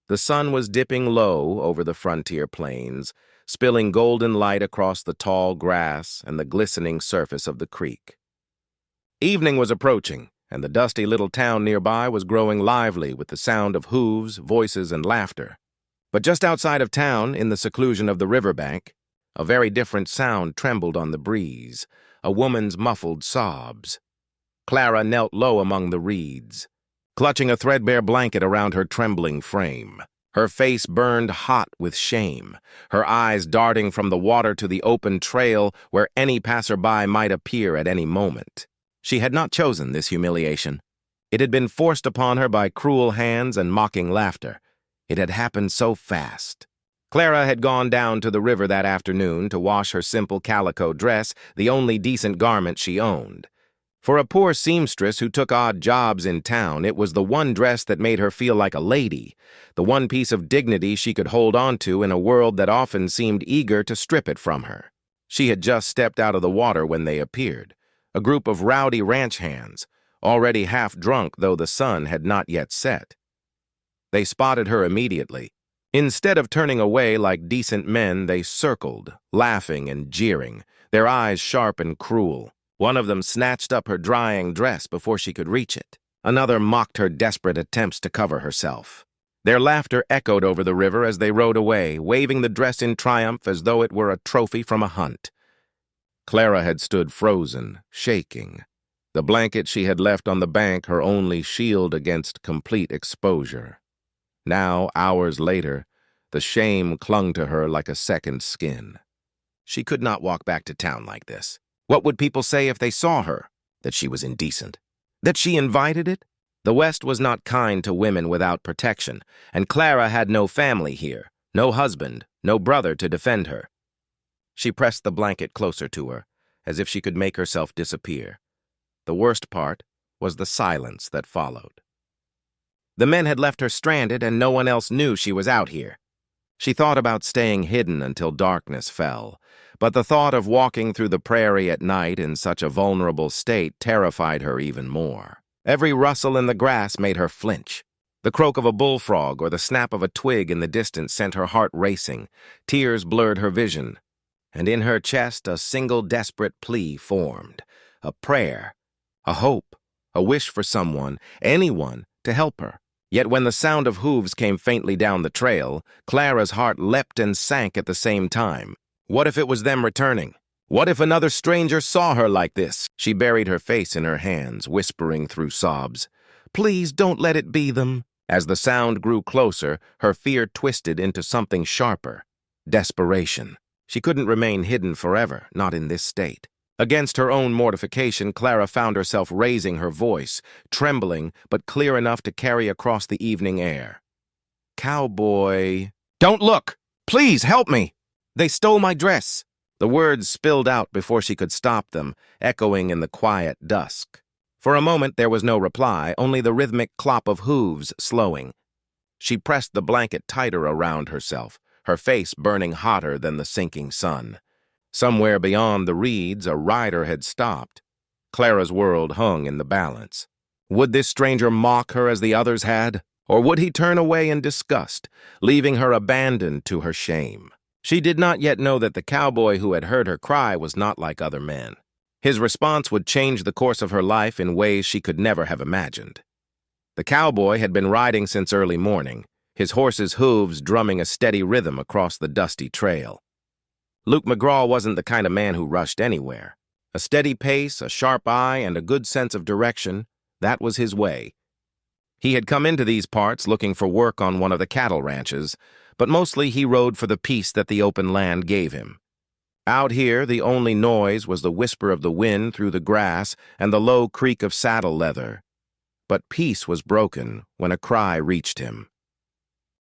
The sun was dipping low over the frontier plains, spilling golden light across the tall grass and the glistening surface of the creek. Evening was approaching, and the dusty little town nearby was growing lively with the sound of hooves, voices, and laughter. But just outside of town, in the seclusion of the riverbank, a very different sound trembled on the breeze, a woman's muffled sobs. Clara knelt low among the reeds, clutching a threadbare blanket around her trembling frame. Her face burned hot with shame, her eyes darting from the water to the open trail where any passerby might appear at any moment. She had not chosen this humiliation. It had been forced upon her by cruel hands and mocking laughter. It had happened so fast. Clara had gone down to the river that afternoon to wash her simple calico dress, the only decent garment she owned. For a poor seamstress who took odd jobs in town, it was the one dress that made her feel like a lady, the one piece of dignity she could hold on to in a world that often seemed eager to strip it from her. She had just stepped out of the water when they appeared, a group of rowdy ranch hands, already half drunk though the sun had not yet set. They spotted her immediately. Instead of turning away like decent men, they circled, laughing and jeering, their eyes sharp and cruel. One of them snatched up her drying dress before she could reach it. Another mocked her desperate attempts to cover herself. Their laughter echoed over the river as they rowed away, waving the dress in triumph as though it were a trophy from a hunt. Clara had stood frozen, shaking, the blanket she had left on the bank her only shield against complete exposure. Now, hours later, the shame clung to her like a second skin. She could not walk back to town like this. What would people say if they saw her? That she was indecent? That she invited it? The West was not kind to women without protection, and Clara had no family here, no husband, no brother to defend her. She pressed the blanket closer to her, as if she could make herself disappear. The worst part was the silence that followed. The men had left her stranded, and no one else knew she was out here. She thought about staying hidden until darkness fell, but the thought of walking through the prairie at night in such a vulnerable state terrified her even more. Every rustle in the grass made her flinch. The croak of a bullfrog or the snap of a twig in the distance sent her heart racing. Tears blurred her vision, and in her chest a single desperate plea formed. A prayer, a hope, a wish for someone, anyone, to help her. Yet when the sound of hooves came faintly down the trail, Clara's heart leapt and sank at the same time. What if it was them returning? What if another stranger saw her like this? She buried her face in her hands, whispering through sobs, "Please don't let it be them." As the sound grew closer, her fear twisted into something sharper. Desperation. She couldn't remain hidden forever, not in this state. Against her own mortification, Clara found herself raising her voice, trembling but clear enough to carry across the evening air. "Cowboy, don't look! Please help me! They stole my dress!" The words spilled out before she could stop them, echoing in the quiet dusk. For a moment there was no reply, only the rhythmic clop of hooves slowing. She pressed the blanket tighter around herself, her face burning hotter than the sinking sun. Somewhere beyond the reeds, a rider had stopped. Clara's world hung in the balance. Would this stranger mock her as the others had? Or would he turn away in disgust, leaving her abandoned to her shame? She did not yet know that the cowboy who had heard her cry was not like other men. His response would change the course of her life in ways she could never have imagined. The cowboy had been riding since early morning, his horse's hooves drumming a steady rhythm across the dusty trail. Luke McGraw wasn't the kind of man who rushed anywhere. A steady pace, a sharp eye, and a good sense of direction, that was his way. He had come into these parts looking for work on one of the cattle ranches, but mostly he rode for the peace that the open land gave him. Out here, the only noise was the whisper of the wind through the grass and the low creak of saddle leather. But peace was broken when a cry reached him.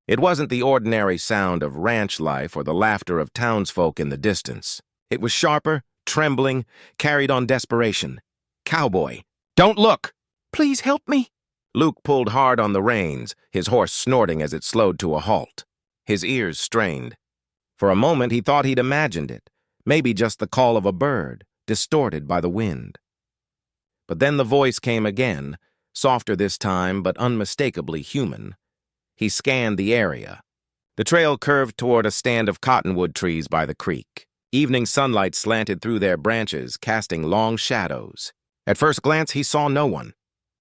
It wasn't the ordinary sound of ranch life or the laughter of townsfolk in the distance. It was sharper, trembling, carried on desperation. "Cowboy, don't look! Please help me!" Luke pulled hard on the reins, his horse snorting as it slowed to a halt. His ears strained. For a moment he thought he'd imagined it, maybe just the call of a bird, distorted by the wind. But then the voice came again, softer this time but unmistakably human. He scanned the area. The trail curved toward a stand of cottonwood trees by the creek. Evening sunlight slanted through their branches, casting long shadows. At first glance, he saw no one.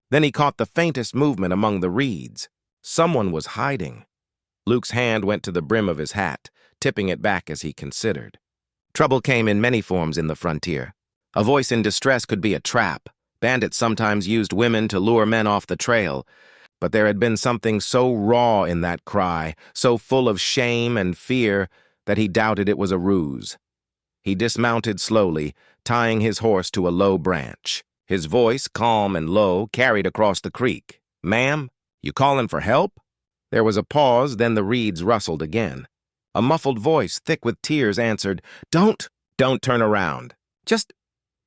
Then he caught the faintest movement among the reeds. Someone was hiding. Luke's hand went to the brim of his hat, tipping it back as he considered. Trouble came in many forms in the frontier. A voice in distress could be a trap. Bandits sometimes used women to lure men off the trail. But there had been something so raw in that cry, so full of shame and fear, that he doubted it was a ruse. He dismounted slowly, tying his horse to a low branch. His voice, calm and low, carried across the creek. "Ma'am, you calling for help?" There was a pause, then the reeds rustled again. A muffled voice, thick with tears, answered, Don't turn around. Just,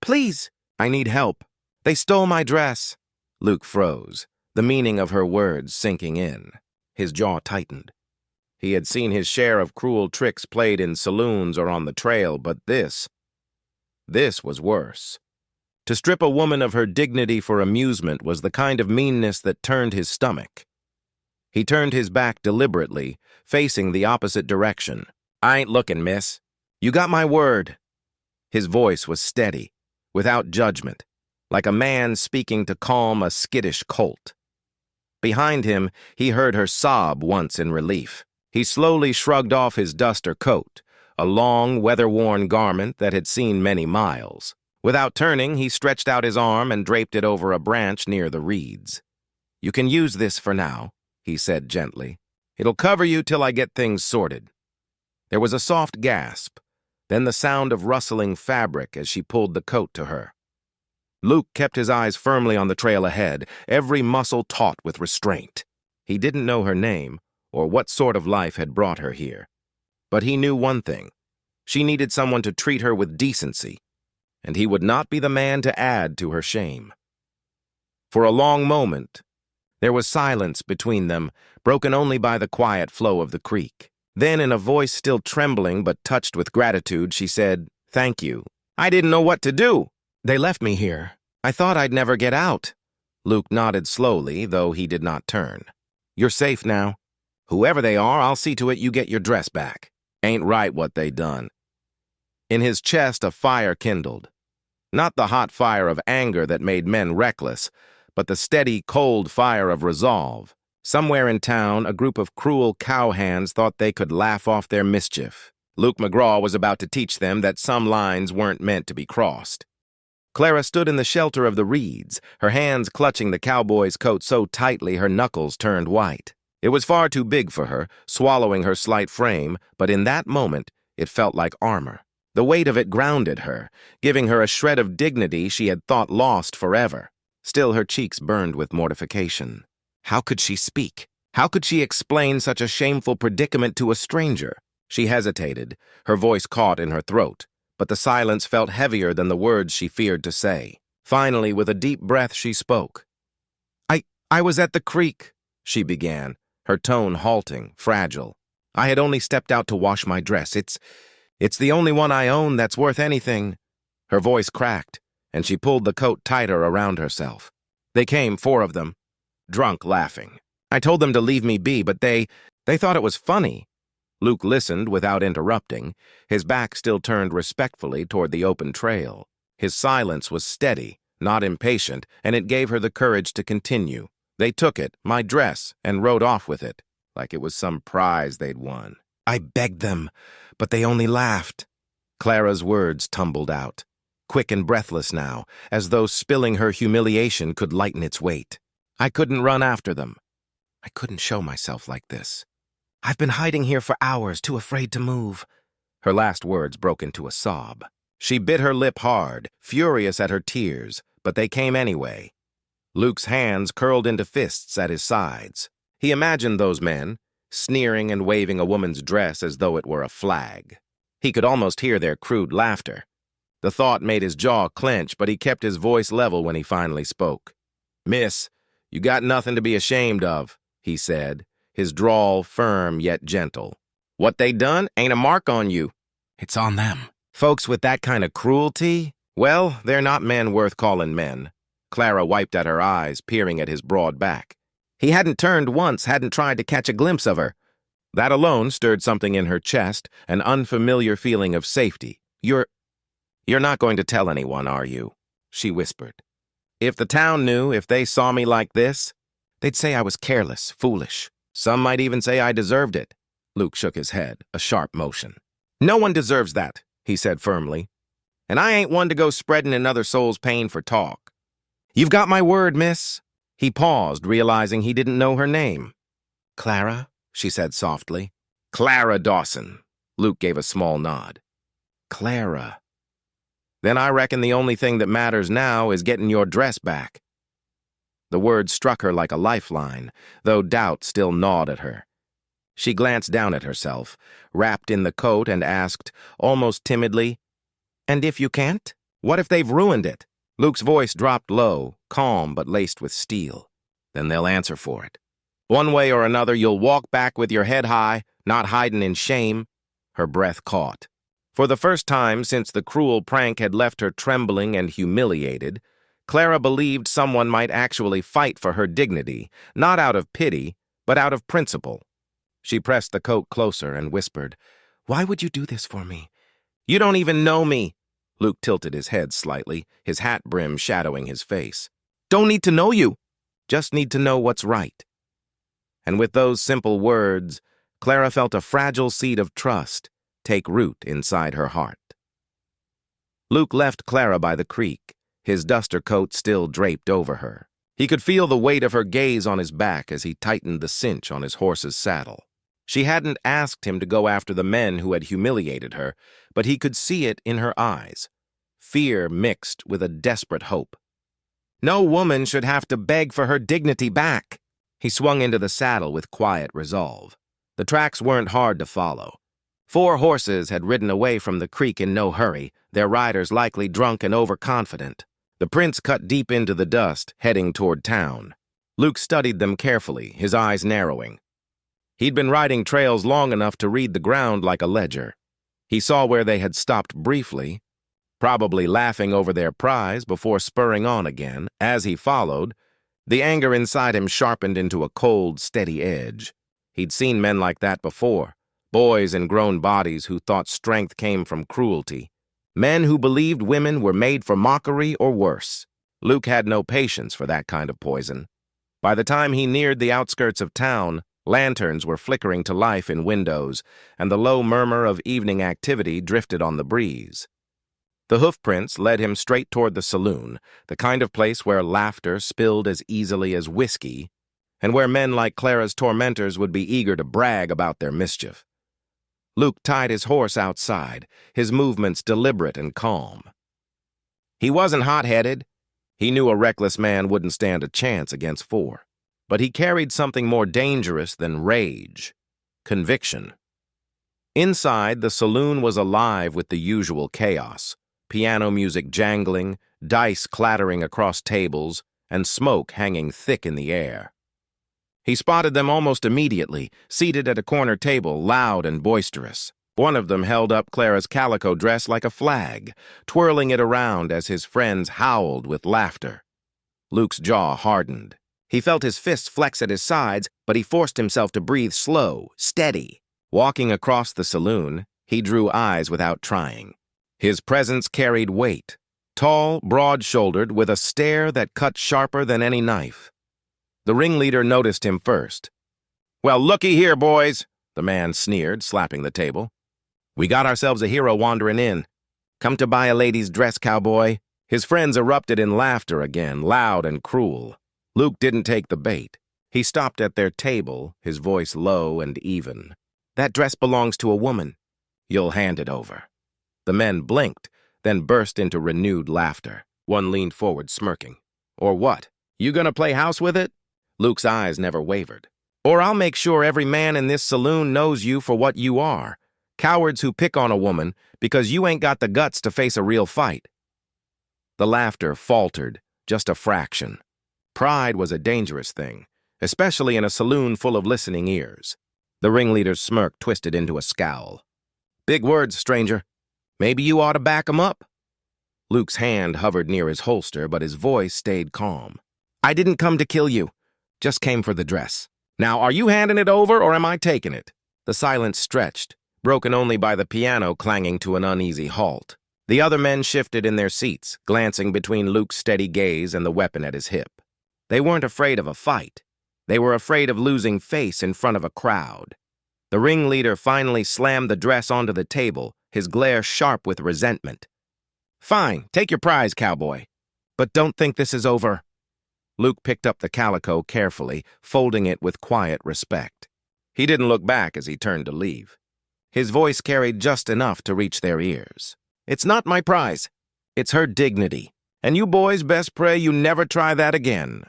please, I need help. They stole my dress." Luke froze, the meaning of her words sinking in. His jaw tightened. He had seen his share of cruel tricks played in saloons or on the trail, but this was worse. To strip a woman of her dignity for amusement was the kind of meanness that turned his stomach. He turned his back deliberately, facing the opposite direction. "I ain't looking, miss. You got my word." His voice was steady, without judgment, like a man speaking to calm a skittish colt. Behind him, he heard her sob once in relief. He slowly shrugged off his duster coat, a long, weather-worn garment that had seen many miles. Without turning, he stretched out his arm and draped it over a branch near the reeds. "You can use this for now," he said gently. "It'll cover you till I get things sorted." There was a soft gasp, then the sound of rustling fabric as she pulled the coat to her. Luke kept his eyes firmly on the trail ahead, every muscle taut with restraint. He didn't know her name or what sort of life had brought her here. But he knew one thing. She needed someone to treat her with decency, and he would not be the man to add to her shame. For a long moment, there was silence between them, broken only by the quiet flow of the creek. Then, in a voice still trembling but touched with gratitude, she said, "Thank you. I didn't know what to do. They left me here. I thought I'd never get out." Luke nodded slowly, though he did not turn. "You're safe now. Whoever they are, I'll see to it you get your dress back. Ain't right what they done." In his chest, a fire kindled. Not the hot fire of anger that made men reckless, but the steady, cold fire of resolve. Somewhere in town, a group of cruel cowhands thought they could laugh off their mischief. Luke McGraw was about to teach them that some lines weren't meant to be crossed. Clara stood in the shelter of the reeds, her hands clutching the cowboy's coat so tightly her knuckles turned white. It was far too big for her, swallowing her slight frame, but in that moment, it felt like armor. The weight of it grounded her, giving her a shred of dignity she had thought lost forever. Still, her cheeks burned with mortification. How could she speak? How could she explain such a shameful predicament to a stranger? She hesitated, her voice caught in her throat, but the silence felt heavier than the words she feared to say. Finally, with a deep breath, she spoke. I was at the creek," she began, her tone halting, fragile. "I had only stepped out to wash my dress. It's the only one I own that's worth anything." Her voice cracked, and she pulled the coat tighter around herself. "They came, 4 of them, drunk, laughing. I told them to leave me be, but they thought it was funny." Luke listened without interrupting, his back still turned respectfully toward the open trail. His silence was steady, not impatient, and it gave her the courage to continue. "They took it, my dress, and rode off with it, like it was some prize they'd won. I begged them, but they only laughed." Clara's words tumbled out, quick and breathless now, as though spilling her humiliation could lighten its weight. "I couldn't run after them. I couldn't show myself like this. I've been hiding here for hours, too afraid to move." Her last words broke into a sob. She bit her lip hard, furious at her tears, but they came anyway. Luke's hands curled into fists at his sides. He imagined those men, sneering and waving a woman's dress as though it were a flag. He could almost hear their crude laughter. The thought made his jaw clench, but he kept his voice level when he finally spoke. "Miss, you got nothing to be ashamed of," he said, his drawl firm yet gentle. "What they done ain't a mark on you. It's on them. Folks with that kind of cruelty, well, they're not men worth calling men." Clara wiped at her eyes, peering at his broad back. He hadn't turned once, hadn't tried to catch a glimpse of her. That alone stirred something in her chest, an unfamiliar feeling of safety. You're not going to tell anyone, are you? She whispered. If the town knew, if they saw me like this, they'd say I was careless, foolish. Some might even say I deserved it. Luke shook his head, a sharp motion. No one deserves that, he said firmly. And I ain't one to go spreading another soul's pain for talk. You've got my word, miss. He paused, realizing he didn't know her name. Clara, she said softly. Clara Dawson. Luke gave a small nod. Clara. Then I reckon the only thing that matters now is getting your dress back. The word struck her like a lifeline, though doubt still gnawed at her. She glanced down at herself, wrapped in the coat, and asked, almost timidly, And if you can't? What if they've ruined it? Luke's voice dropped low, calm but laced with steel. Then they'll answer for it. One way or another, you'll walk back with your head high, not hiding in shame. Her breath caught. For the first time since the cruel prank had left her trembling and humiliated, Clara believed someone might actually fight for her dignity, not out of pity, but out of principle. She pressed the coat closer and whispered, Why would you do this for me? You don't even know me. Luke tilted his head slightly, his hat brim shadowing his face. Don't need to know you. Just need to know what's right. And with those simple words, Clara felt a fragile seed of trust take root inside her heart. Luke left Clara by the creek, his duster coat still draped over her. He could feel the weight of her gaze on his back as he tightened the cinch on his horse's saddle. She hadn't asked him to go after the men who had humiliated her, but he could see it in her eyes, fear mixed with a desperate hope. No woman should have to beg for her dignity back. He swung into the saddle with quiet resolve. The tracks weren't hard to follow. 4 horses had ridden away from the creek in no hurry, their riders likely drunk and overconfident. The prince cut deep into the dust, heading toward town. Luke studied them carefully, his eyes narrowing. He'd been riding trails long enough to read the ground like a ledger. He saw where they had stopped briefly, probably laughing over their prize before spurring on again. As he followed, the anger inside him sharpened into a cold, steady edge. He'd seen men like that before, boys in grown bodies who thought strength came from cruelty, men who believed women were made for mockery or worse. Luke had no patience for that kind of poison. By the time he neared the outskirts of town, lanterns were flickering to life in windows, and the low murmur of evening activity drifted on the breeze. The hoofprints led him straight toward the saloon, the kind of place where laughter spilled as easily as whiskey, and where men like Clara's tormentors would be eager to brag about their mischief. Luke tied his horse outside, his movements deliberate and calm. He wasn't hot-headed. He knew a reckless man wouldn't stand a chance against 4. But he carried something more dangerous than rage, conviction. Inside, the saloon was alive with the usual chaos, piano music jangling, dice clattering across tables, and smoke hanging thick in the air. He spotted them almost immediately, seated at a corner table, loud and boisterous. One of them held up Clara's calico dress like a flag, twirling it around as his friends howled with laughter. Luke's jaw hardened. He felt his fists flex at his sides, but he forced himself to breathe slow, steady. Walking across the saloon, he drew eyes without trying. His presence carried weight, tall, broad-shouldered, with a stare that cut sharper than any knife. The ringleader noticed him first. "Well, looky here, boys," the man sneered, slapping the table. "We got ourselves a hero wandering in. Come to buy a lady's dress, cowboy." His friends erupted in laughter again, loud and cruel. Luke didn't take the bait. He stopped at their table, his voice low and even. "That dress belongs to a woman. You'll hand it over." The men blinked, then burst into renewed laughter. One leaned forward, smirking. "Or what? You gonna play house with it?" Luke's eyes never wavered. "Or I'll make sure every man in this saloon knows you for what you are. Cowards who pick on a woman because you ain't got the guts to face a real fight." The laughter faltered, just a fraction. Pride was a dangerous thing, especially in a saloon full of listening ears. The ringleader's smirk twisted into a scowl. "Big words, stranger. Maybe you ought to back 'em up." Luke's hand hovered near his holster, but his voice stayed calm. "I didn't come to kill you. Just came for the dress. Now, are you handing it over or am I taking it? The silence stretched, broken only by the piano clanging to an uneasy halt. The other men shifted in their seats, glancing between Luke's steady gaze and the weapon at his hip. They weren't afraid of a fight. They were afraid of losing face in front of a crowd. The ringleader finally slammed the dress onto the table, his glare sharp with resentment. Fine, take your prize, cowboy. But don't think this is over. Luke picked up the calico carefully, folding it with quiet respect. He didn't look back as he turned to leave. His voice carried just enough to reach their ears. It's not my prize. It's her dignity. And you boys best pray you never try that again.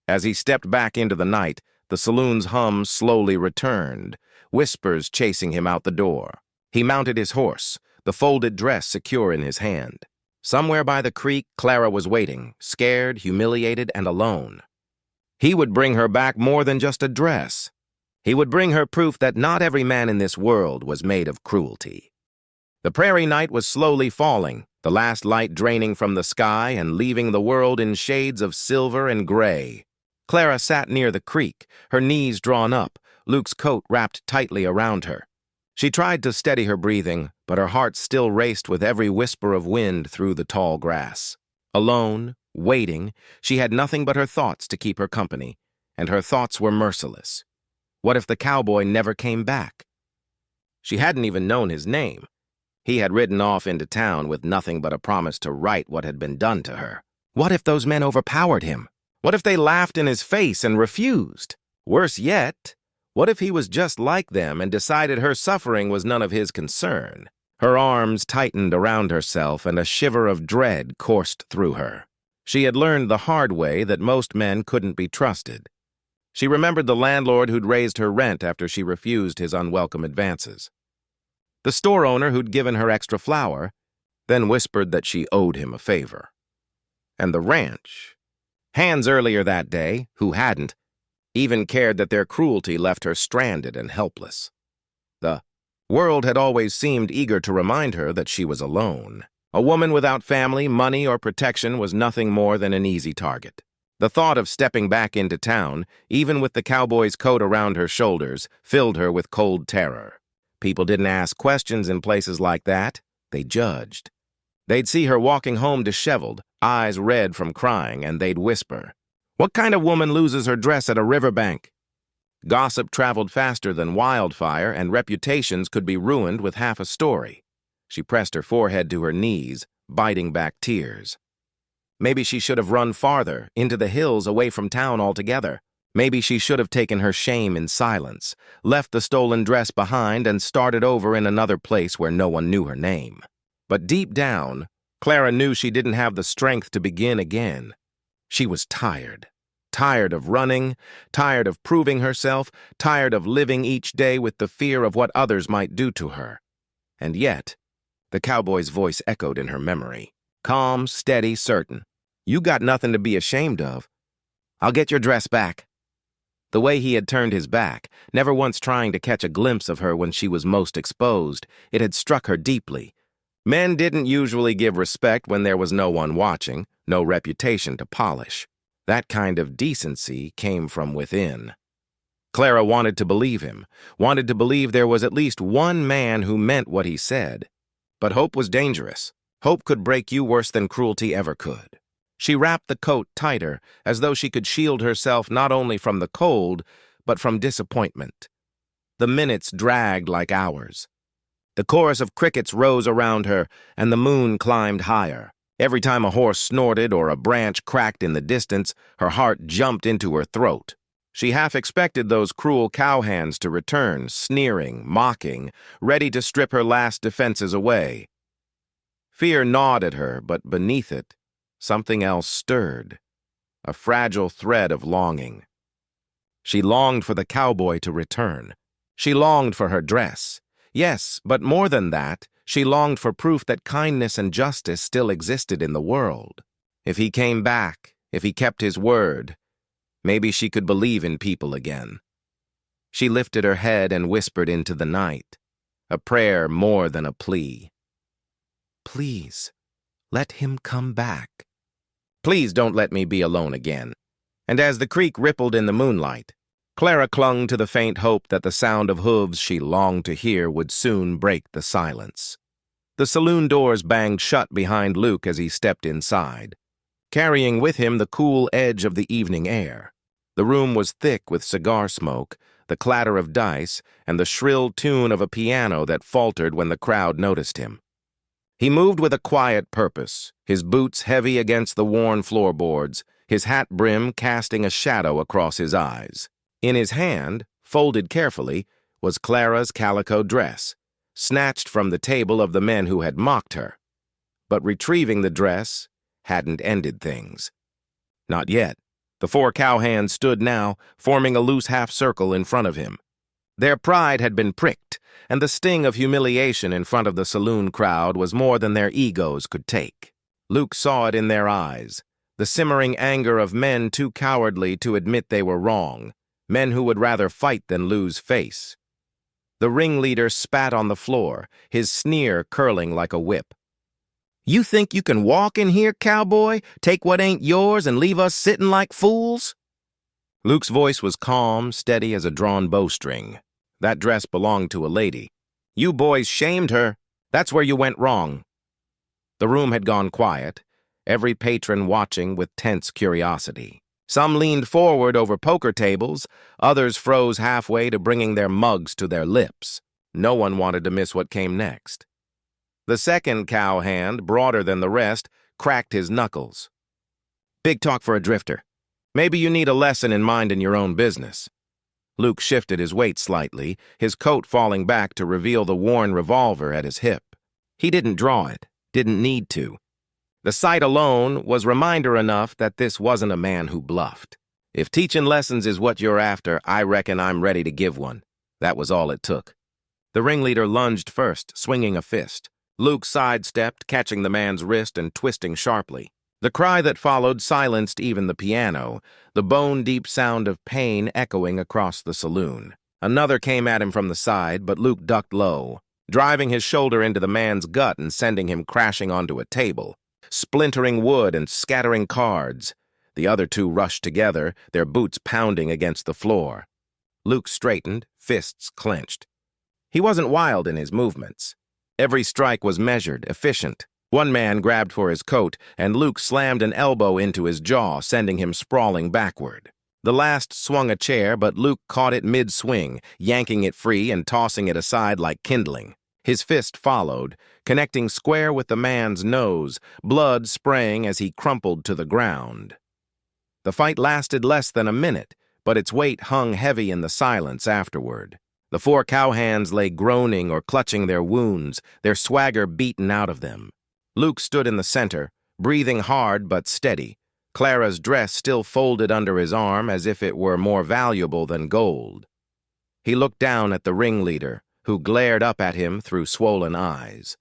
As he stepped back into the night, the saloon's hum slowly returned, whispers chasing him out the door. He mounted his horse, the folded dress secure in his hand. Somewhere by the creek, Clara was waiting, scared, humiliated, and alone. He would bring her back more than just a dress. He would bring her proof that not every man in this world was made of cruelty. The prairie night was slowly falling, the last light draining from the sky and leaving the world in shades of silver and gray. Clara sat near the creek, her knees drawn up, Luke's coat wrapped tightly around her. She tried to steady her breathing, but her heart still raced with every whisper of wind through the tall grass. Alone, waiting, she had nothing but her thoughts to keep her company, and her thoughts were merciless. What if the cowboy never came back? She hadn't even known his name. He had ridden off into town with nothing but a promise to right what had been done to her. What if those men overpowered him? What if they laughed in his face and refused? Worse yet, what if he was just like them and decided her suffering was none of his concern? Her arms tightened around herself and a shiver of dread coursed through her. She had learned the hard way that most men couldn't be trusted. She remembered the landlord who'd raised her rent after she refused his unwelcome advances. The store owner who'd given her extra flour, then whispered that she owed him a favor. And the ranch. Hands earlier that day, who hadn't, even cared that their cruelty left her stranded and helpless. The world had always seemed eager to remind her that she was alone. A woman without family, money, or protection was nothing more than an easy target. The thought of stepping back into town, even with the cowboy's coat around her shoulders, filled her with cold terror. People didn't ask questions in places like that. They judged. They'd see her walking home disheveled, eyes red from crying, and they'd whisper, "What kind of woman loses her dress at a riverbank?" Gossip traveled faster than wildfire, and reputations could be ruined with half a story. She pressed her forehead to her knees, biting back tears. Maybe she should have run farther, into the hills away from town altogether. Maybe she should have taken her shame in silence, left the stolen dress behind, and started over in another place where no one knew her name. But deep down, Clara knew she didn't have the strength to begin again. She was tired. Tired of running, tired of proving herself, tired of living each day with the fear of what others might do to her. And yet, the cowboy's voice echoed in her memory. Calm, steady, certain. "You got nothing to be ashamed of. I'll get your dress back." The way he had turned his back, never once trying to catch a glimpse of her when she was most exposed, it had struck her deeply. Men didn't usually give respect when there was no one watching, no reputation to polish. That kind of decency came from within. Clara wanted to believe him, wanted to believe there was at least one man who meant what he said. But hope was dangerous. Hope could break you worse than cruelty ever could. She wrapped the coat tighter, as though she could shield herself not only from the cold, but from disappointment. The minutes dragged like hours. The chorus of crickets rose around her, and the moon climbed higher. Every time a horse snorted or a branch cracked in the distance, her heart jumped into her throat. She half expected those cruel cowhands to return, sneering, mocking, ready to strip her last defenses away. Fear gnawed at her, but beneath it, something else stirred, a fragile thread of longing. She longed for the cowboy to return. She longed for her dress. Yes, but more than that, she longed for proof that kindness and justice still existed in the world. If he came back, if he kept his word, maybe she could believe in people again. She lifted her head and whispered into the night, a prayer more than a plea. "Please, let him come back. Please don't let me be alone again." And as the creek rippled in the moonlight, Clara clung to the faint hope that the sound of hooves she longed to hear would soon break the silence. The saloon doors banged shut behind Luke as he stepped inside, carrying with him the cool edge of the evening air. The room was thick with cigar smoke, the clatter of dice, and the shrill tune of a piano that faltered when the crowd noticed him. He moved with a quiet purpose, his boots heavy against the worn floorboards, his hat brim casting a shadow across his eyes. In his hand, folded carefully, was Clara's calico dress, snatched from the table of the men who had mocked her. But retrieving the dress hadn't ended things. Not yet. The four cowhands stood now, forming a loose half-circle in front of him. Their pride had been pricked, and the sting of humiliation in front of the saloon crowd was more than their egos could take. Luke saw it in their eyes, the simmering anger of men too cowardly to admit they were wrong, men who would rather fight than lose face. The ringleader spat on the floor, his sneer curling like a whip. "You think you can walk in here, cowboy, take what ain't yours, and leave us sitting like fools?" Luke's voice was calm, steady as a drawn bowstring. That dress belonged to a lady. You boys shamed her. That's where you went wrong. The room had gone quiet, every patron watching with tense curiosity. Some leaned forward over poker tables, others froze halfway to bringing their mugs to their lips. No one wanted to miss what came next. The second cowhand, broader than the rest, cracked his knuckles. "Big talk for a drifter. Maybe you need a lesson in minding your own business." Luke shifted his weight slightly, his coat falling back to reveal the worn revolver at his hip. He didn't draw it, didn't need to. The sight alone was reminder enough that this wasn't a man who bluffed. If teaching lessons is what you're after, I reckon I'm ready to give one. That was all it took. The ringleader lunged first, swinging a fist. Luke sidestepped, catching the man's wrist and twisting sharply. The cry that followed silenced even the piano, the bone-deep sound of pain echoing across the saloon. Another came at him from the side, but Luke ducked low, driving his shoulder into the man's gut and sending him crashing onto a table, splintering wood and scattering cards. The other two rushed together, their boots pounding against the floor. Luke straightened, fists clenched. He wasn't wild in his movements. Every strike was measured, efficient. One man grabbed for his coat, and Luke slammed an elbow into his jaw, sending him sprawling backward. The last swung a chair, but Luke caught it mid-swing, yanking it free and tossing it aside like kindling. His fist followed, connecting square with the man's nose, blood spraying as he crumpled to the ground. The fight lasted less than a minute, but its weight hung heavy in the silence afterward. The four cowhands lay groaning or clutching their wounds, their swagger beaten out of them. Luke stood in the center, breathing hard but steady, Clara's dress still folded under his arm as if it were more valuable than gold. He looked down at the ringleader, who glared up at him through swollen eyes.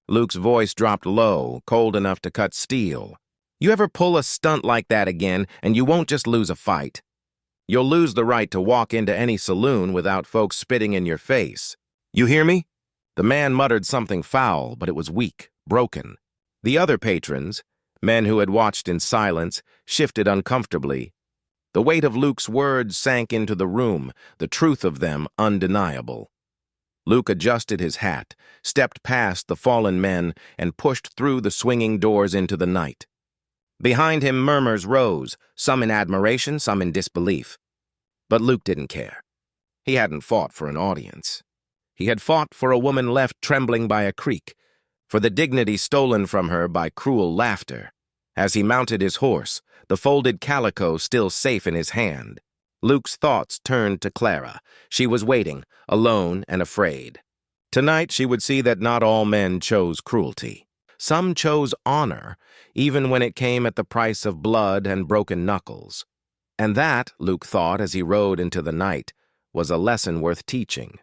Luke's voice dropped low, cold enough to cut steel. "You ever pull a stunt like that again, and you won't just lose a fight. You'll lose the right to walk into any saloon without folks spitting in your face. You hear me?" The man muttered something foul, but it was weak, broken. The other patrons, men who had watched in silence, shifted uncomfortably. The weight of Luke's words sank into the room, the truth of them undeniable. Luke adjusted his hat, stepped past the fallen men, and pushed through the swinging doors into the night. Behind him, murmurs rose, some in admiration, some in disbelief. But Luke didn't care. He hadn't fought for an audience. He had fought for a woman left trembling by a creek, for the dignity stolen from her by cruel laughter. As he mounted his horse, the folded calico still safe in his hand, Luke's thoughts turned to Clara. She was waiting, alone and afraid. Tonight she would see that not all men chose cruelty. Some chose honor, even when it came at the price of blood and broken knuckles. And that, Luke thought as he rode into the night, was a lesson worth teaching.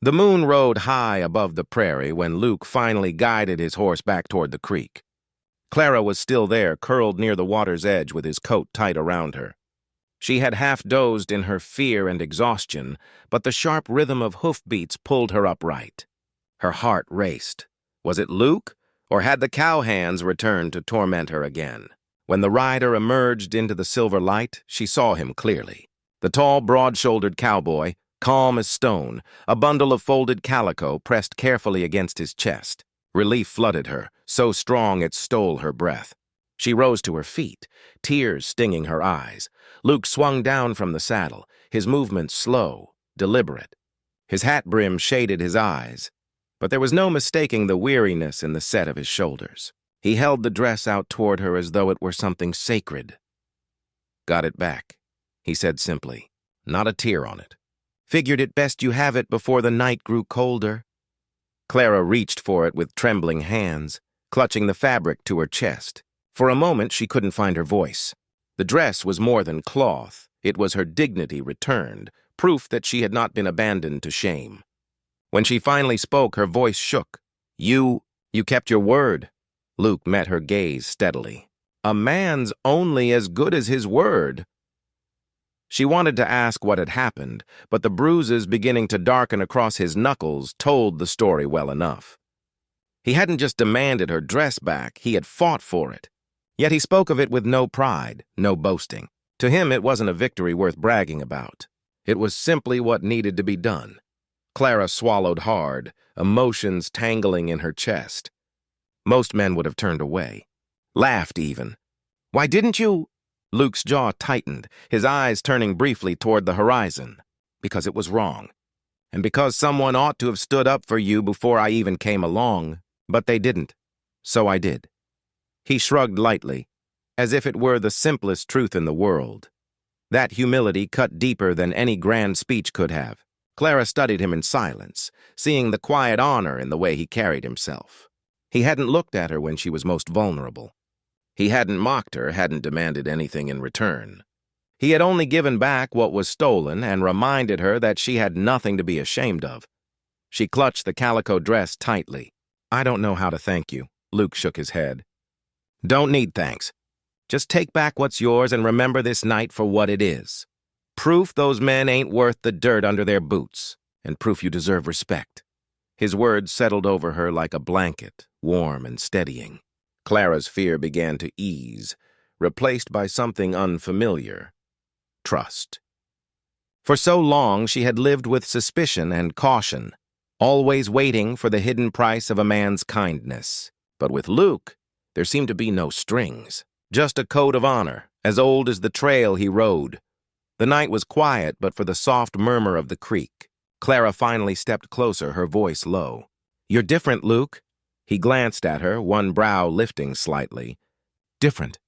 The moon rode high above the prairie when Luke finally guided his horse back toward the creek. Clara was still there, curled near the water's edge with his coat tight around her. She had half dozed in her fear and exhaustion, but the sharp rhythm of hoofbeats pulled her upright. Her heart raced. Was it Luke, or had the cowhands returned to torment her again? When the rider emerged into the silver light, she saw him clearly. The tall, broad-shouldered cowboy, calm as stone, a bundle of folded calico pressed carefully against his chest. Relief flooded her, so strong it stole her breath. She rose to her feet, tears stinging her eyes. Luke swung down from the saddle, his movements slow, deliberate. His hat brim shaded his eyes, but there was no mistaking the weariness in the set of his shoulders. He held the dress out toward her as though it were something sacred. "Got it back," he said simply, not a tear on it. "Figured it best you have it before the night grew colder." Clara reached for it with trembling hands, clutching the fabric to her chest. For a moment, she couldn't find her voice. The dress was more than cloth. It was her dignity returned, proof that she had not been abandoned to shame. When she finally spoke, her voice shook. You kept your word." Luke met her gaze steadily. "A man's only as good as his word." She wanted to ask what had happened, but the bruises beginning to darken across his knuckles told the story well enough. He hadn't just demanded her dress back, he had fought for it. Yet he spoke of it with no pride, no boasting. To him, it wasn't a victory worth bragging about. It was simply what needed to be done. Clara swallowed hard, emotions tangling in her chest. Most men would have turned away, laughed even. "Why didn't you?" Luke's jaw tightened, his eyes turning briefly toward the horizon. "Because it was wrong. And because someone ought to have stood up for you before I even came along. But they didn't. So I did." He shrugged lightly, as if it were the simplest truth in the world. That humility cut deeper than any grand speech could have. Clara studied him in silence, seeing the quiet honor in the way he carried himself. He hadn't looked at her when she was most vulnerable. He hadn't mocked her, hadn't demanded anything in return. He had only given back what was stolen and reminded her that she had nothing to be ashamed of. She clutched the calico dress tightly. "I don't know how to thank you," Luke shook his head. "Don't need thanks. Just take back what's yours and remember this night for what it is. Proof those men ain't worth the dirt under their boots, and proof you deserve respect." His words settled over her like a blanket, warm and steadying. Clara's fear began to ease, replaced by something unfamiliar: trust. For so long she had lived with suspicion and caution, always waiting for the hidden price of a man's kindness. But with Luke, there seemed to be no strings, just a code of honor, as old as the trail he rode. The night was quiet but for the soft murmur of the creek. Clara finally stepped closer, her voice low. "You're different, Luke." He glanced at her, one brow lifting slightly. "Different.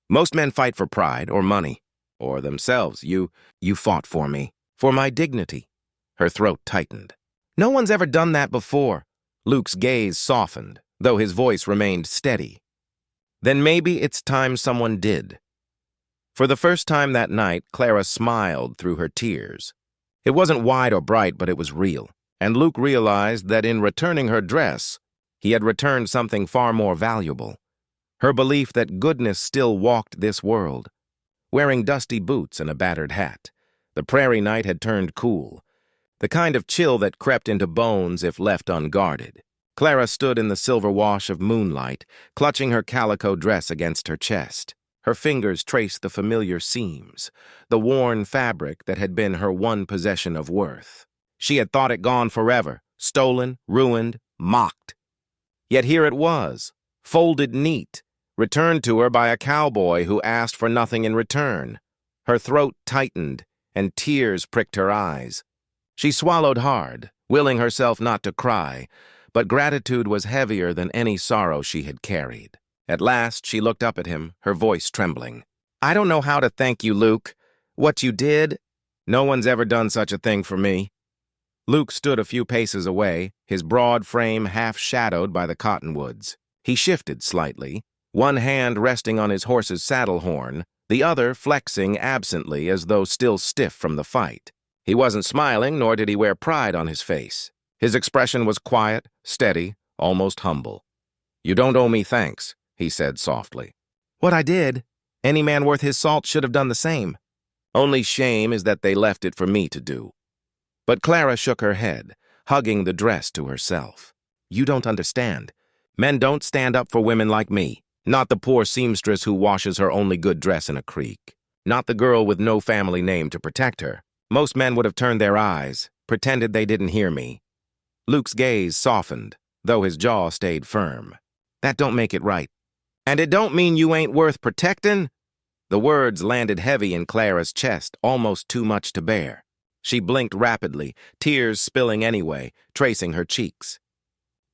Most men fight for pride or money, or themselves. You fought for me, for my dignity." Her throat tightened. "No one's ever done that before." Luke's gaze softened, though his voice remained steady. "Then maybe it's time someone did." For the first time that night, Clara smiled through her tears. It wasn't wide or bright, but it was real, and Luke realized that in returning her dress, he had returned something far more valuable: her belief that goodness still walked this world. Wearing dusty boots and a battered hat, the prairie night had turned cool, the kind of chill that crept into bones if left unguarded. Clara stood in the silver wash of moonlight, clutching her calico dress against her chest. Her fingers traced the familiar seams, the worn fabric that had been her one possession of worth. She had thought it gone forever, stolen, ruined, mocked. Yet here it was, folded neat, returned to her by a cowboy who asked for nothing in return. Her throat tightened, and tears pricked her eyes. She swallowed hard, willing herself not to cry, but gratitude was heavier than any sorrow she had carried. At last, she looked up at him, her voice trembling. "I don't know how to thank you, Luke. What you did, no one's ever done such a thing for me." Luke stood a few paces away, his broad frame half shadowed by the cottonwoods. He shifted slightly, one hand resting on his horse's saddle horn, the other flexing absently as though still stiff from the fight. He wasn't smiling, nor did he wear pride on his face. His expression was quiet, steady, almost humble. "You don't owe me thanks," he said softly. "What I did, any man worth his salt should have done the same. Only shame is that they left it for me to do." But Clara shook her head, hugging the dress to herself. "You don't understand. Men don't stand up for women like me. Not the poor seamstress who washes her only good dress in a creek. Not the girl with no family name to protect her. Most men would have turned their eyes, pretended they didn't hear me. Luke's gaze softened, though his jaw stayed firm. That don't make it right. And it don't mean you ain't worth protectin'? The words landed heavy in Clara's chest, almost too much to bear. She blinked rapidly, tears spilling anyway, tracing her cheeks.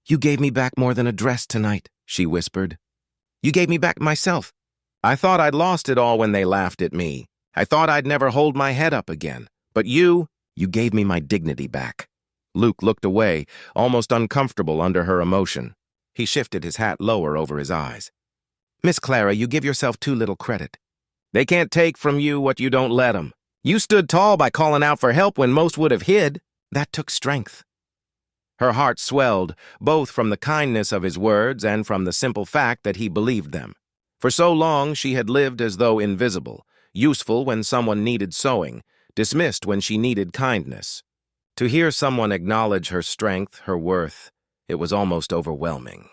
"You gave me back more than a dress tonight," she whispered. "You gave me back myself. I thought I'd lost it all when they laughed at me. I thought I'd never hold my head up again. But you gave me my dignity back." Luke looked away, almost uncomfortable under her emotion. He shifted his hat lower over his eyes. "Miss Clara, you give yourself too little credit. They can't take from you what you don't let 'em. You stood tall by calling out for help when most would have hid. That took strength." Her heart swelled, both from the kindness of his words and from the simple fact that he believed them. For so long she had lived as though invisible, useful when someone needed sewing, dismissed when she needed kindness. To hear someone acknowledge her strength, her worth, it was almost overwhelming.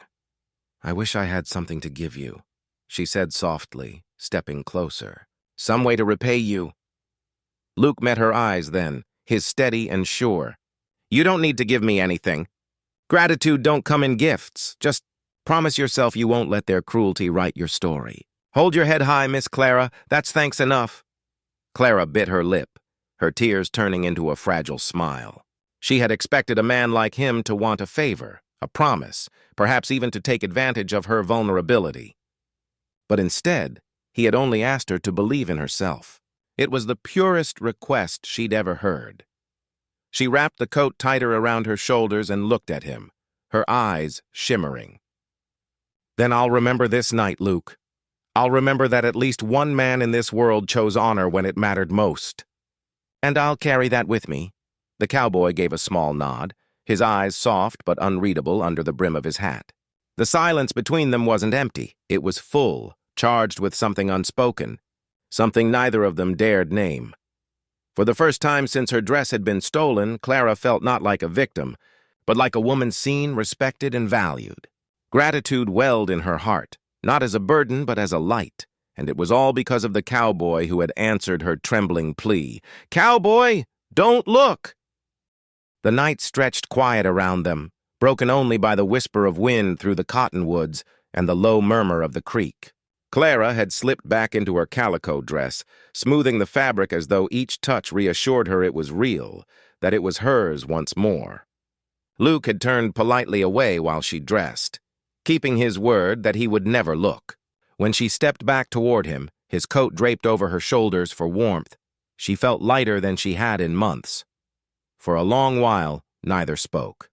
"I wish I had something to give you," she said softly, stepping closer. "Some way to repay you." Luke met her eyes then, his steady and sure. "You don't need to give me anything. Gratitude don't come in gifts. Just promise yourself you won't let their cruelty write your story. Hold your head high, Miss Clara. That's thanks enough." Clara bit her lip, her tears turning into a fragile smile. She had expected a man like him to want a favor, a promise, perhaps even to take advantage of her vulnerability. But instead, he had only asked her to believe in herself. It was the purest request she'd ever heard. She wrapped the coat tighter around her shoulders and looked at him, her eyes shimmering. "Then I'll remember this night, Luke. I'll remember that at least one man in this world chose honor when it mattered most. And I'll carry that with me." The cowboy gave a small nod, his eyes soft but unreadable under the brim of his hat. The silence between them wasn't empty. It was full, charged with something unspoken, something neither of them dared name. For the first time since her dress had been stolen, Clara felt not like a victim, but like a woman seen, respected, and valued. Gratitude welled in her heart, not as a burden but as a light, and it was all because of the cowboy who had answered her trembling plea. "Cowboy, don't look!" The night stretched quiet around them, broken only by the whisper of wind through the cottonwoods and the low murmur of the creek. Clara had slipped back into her calico dress, smoothing the fabric as though each touch reassured her it was real, that it was hers once more. Luke had turned politely away while she dressed, keeping his word that he would never look. When she stepped back toward him, his coat draped over her shoulders for warmth, she felt lighter than she had in months. For a long while, neither spoke.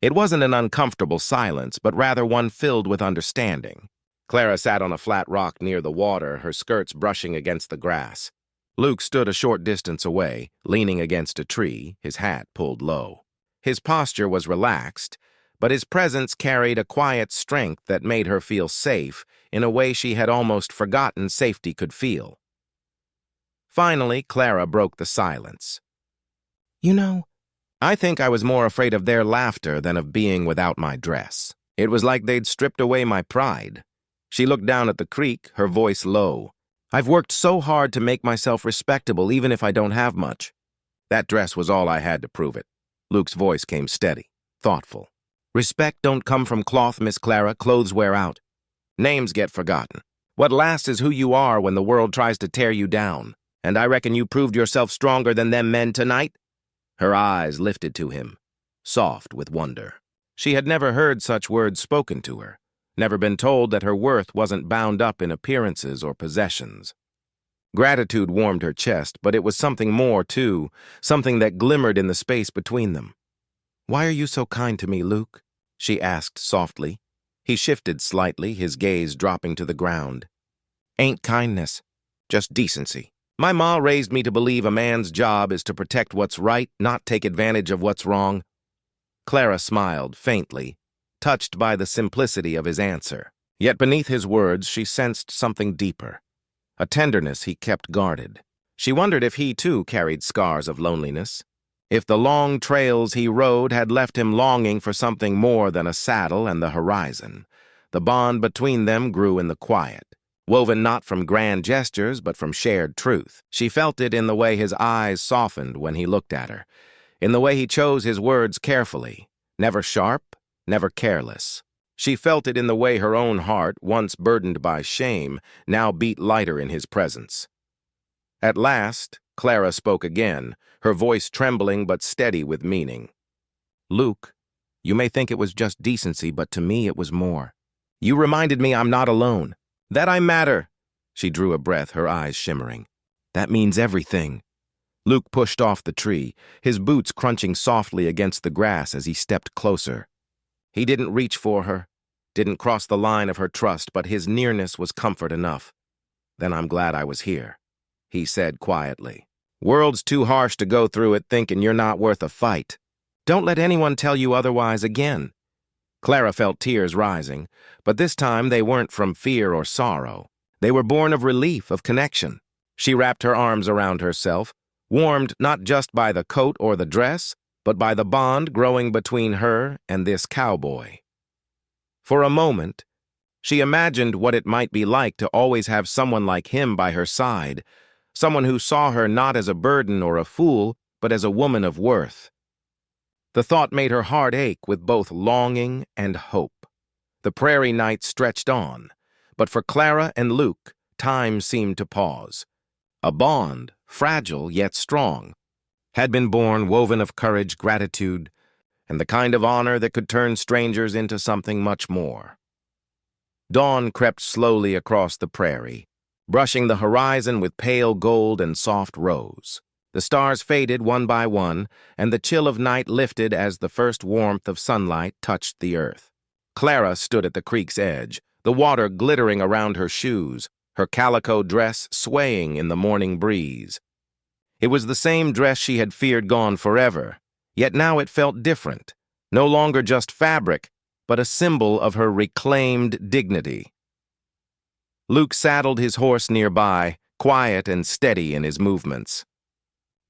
It wasn't an uncomfortable silence, but rather one filled with understanding. Clara sat on a flat rock near the water, her skirts brushing against the grass. Luke stood a short distance away, leaning against a tree, his hat pulled low. His posture was relaxed, but his presence carried a quiet strength that made her feel safe in a way she had almost forgotten safety could feel. Finally, Clara broke the silence. "You know, I think I was more afraid of their laughter than of being without my dress. It was like they'd stripped away my pride." She looked down at the creek, her voice low. "I've worked so hard to make myself respectable even if I don't have much. That dress was all I had to prove it." Luke's voice came steady, thoughtful. "Respect don't come from cloth, Miss Clara. Clothes wear out. Names get forgotten. What lasts is who you are when the world tries to tear you down. And I reckon you proved yourself stronger than them men tonight." Her eyes lifted to him, soft with wonder. She had never heard such words spoken to her, never been told that her worth wasn't bound up in appearances or possessions. Gratitude warmed her chest, but it was something more, too, something that glimmered in the space between them. "Why are you so kind to me, Luke?" she asked softly. He shifted slightly, his gaze dropping to the ground. "Ain't kindness, just decency. My ma raised me to believe a man's job is to protect what's right, not take advantage of what's wrong." Clara smiled faintly, touched by the simplicity of his answer. Yet beneath his words she sensed something deeper, a tenderness he kept guarded. She wondered if he too carried scars of loneliness, if the long trails he rode had left him longing for something more than a saddle and the horizon, The bond between them grew in the quiet, woven not from grand gestures but from shared truth. She felt it in the way his eyes softened when he looked at her, in the way he chose his words carefully, never sharp, never careless. She felt it in the way her own heart, once burdened by shame, now beat lighter in his presence. At last, Clara spoke again, her voice trembling but steady with meaning. "Luke, you may think it was just decency, but to me it was more. You reminded me I'm not alone, that I matter." She drew a breath, her eyes shimmering. "That means everything." Luke pushed off the tree, his boots crunching softly against the grass as he stepped closer. He didn't reach for her, didn't cross the line of her trust, but his nearness was comfort enough. "Then I'm glad I was here," he said quietly. "World's too harsh to go through it thinking you're not worth a fight. Don't let anyone tell you otherwise again." Clara felt tears rising, but this time they weren't from fear or sorrow. They were born of relief, of connection. She wrapped her arms around herself, warmed not just by the coat or the dress, but by the bond growing between her and this cowboy. For a moment, she imagined what it might be like to always have someone like him by her side, someone who saw her not as a burden or a fool, but as a woman of worth. The thought made her heart ache with both longing and hope. The prairie night stretched on, but for Clara and Luke, time seemed to pause. A bond, fragile yet strong, had been born, woven of courage, gratitude, and the kind of honor that could turn strangers into something much more. Dawn crept slowly across the prairie, brushing the horizon with pale gold and soft rose. The stars faded one by one, and the chill of night lifted as the first warmth of sunlight touched the earth. Clara stood at the creek's edge, the water glittering around her shoes, her calico dress swaying in the morning breeze. It was the same dress she had feared gone forever, yet now it felt different, no longer just fabric, but a symbol of her reclaimed dignity. Luke saddled his horse nearby, quiet and steady in his movements.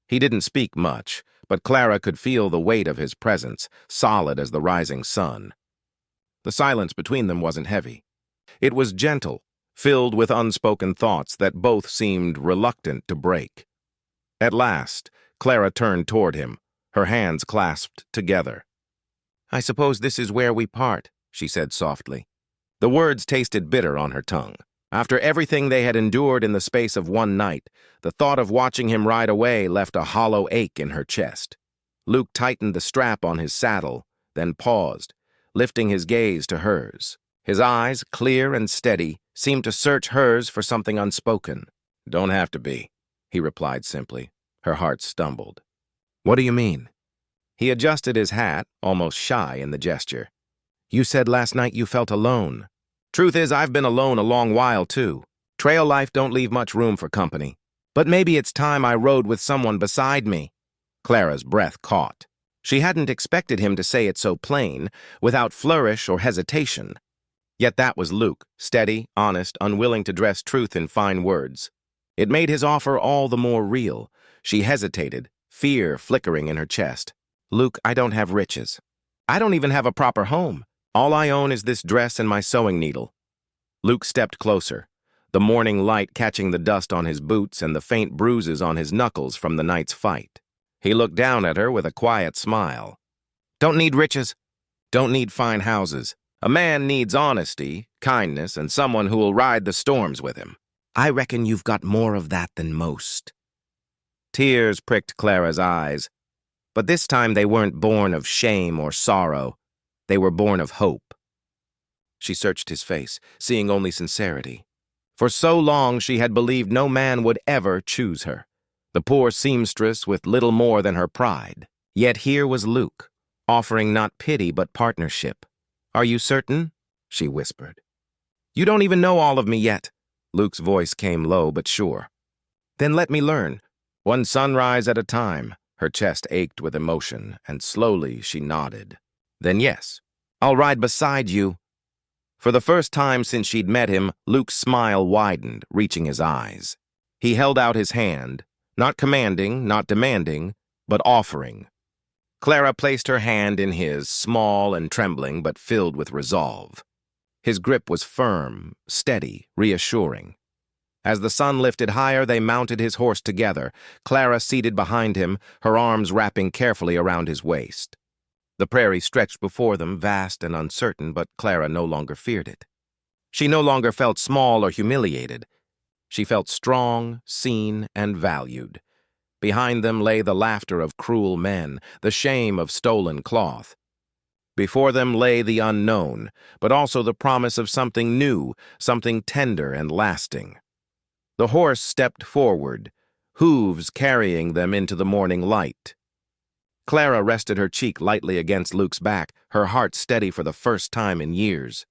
He didn't speak much, but Clara could feel the weight of his presence, solid as the rising sun. The silence between them wasn't heavy. It was gentle, filled with unspoken thoughts that both seemed reluctant to break. At last, Clara turned toward him, her hands clasped together. "I suppose this is where we part," she said softly. The words tasted bitter on her tongue. After everything they had endured in the space of one night, the thought of watching him ride away left a hollow ache in her chest. Luke tightened the strap on his saddle, then paused, lifting his gaze to hers. His eyes, clear and steady, seemed to search hers for something unspoken. "Don't have to be," he replied simply. Her heart stumbled. "What do you mean?" He adjusted his hat, almost shy in the gesture. "You said last night you felt alone. Truth is, I've been alone a long while, too. Trail life don't leave much room for company. But maybe it's time I rode with someone beside me." Clara's breath caught. She hadn't expected him to say it so plain, without flourish or hesitation. Yet that was Luke, steady, honest, unwilling to dress truth in fine words. It made his offer all the more real. She hesitated, fear flickering in her chest. "Luke, I don't have riches. I don't even have a proper home. All I own is this dress and my sewing needle." Luke stepped closer, the morning light catching the dust on his boots and the faint bruises on his knuckles from the night's fight. He looked down at her with a quiet smile. "Don't need riches. Don't need fine houses. A man needs honesty, kindness, and someone who will ride the storms with him. I reckon you've got more of that than most." Tears pricked Clara's eyes, but this time they weren't born of shame or sorrow. They were born of hope. She searched his face, seeing only sincerity. For so long she had believed no man would ever choose her, the poor seamstress with little more than her pride. Yet here was Luke, offering not pity but partnership. "Are you certain?" she whispered. "You don't even know all of me yet." Luke's voice came low but sure. "Then let me learn, one sunrise at a time." Her chest ached with emotion, and slowly she nodded. "Then yes, I'll ride beside you." For the first time since she'd met him, Luke's smile widened, reaching his eyes. He held out his hand, not commanding, not demanding, but offering. Clara placed her hand in his, small and trembling, but filled with resolve. His grip was firm, steady, reassuring. As the sun lifted higher, they mounted his horse together, Clara seated behind him, her arms wrapping carefully around his waist. The prairie stretched before them, vast and uncertain, but Clara no longer feared it. She no longer felt small or humiliated. She felt strong, seen, and valued. Behind them lay the laughter of cruel men, the shame of stolen cloth. Before them lay the unknown, but also the promise of something new, something tender and lasting. The horse stepped forward, hooves carrying them into the morning light. Clara rested her cheek lightly against Luke's back, her heart steady for the first time in years.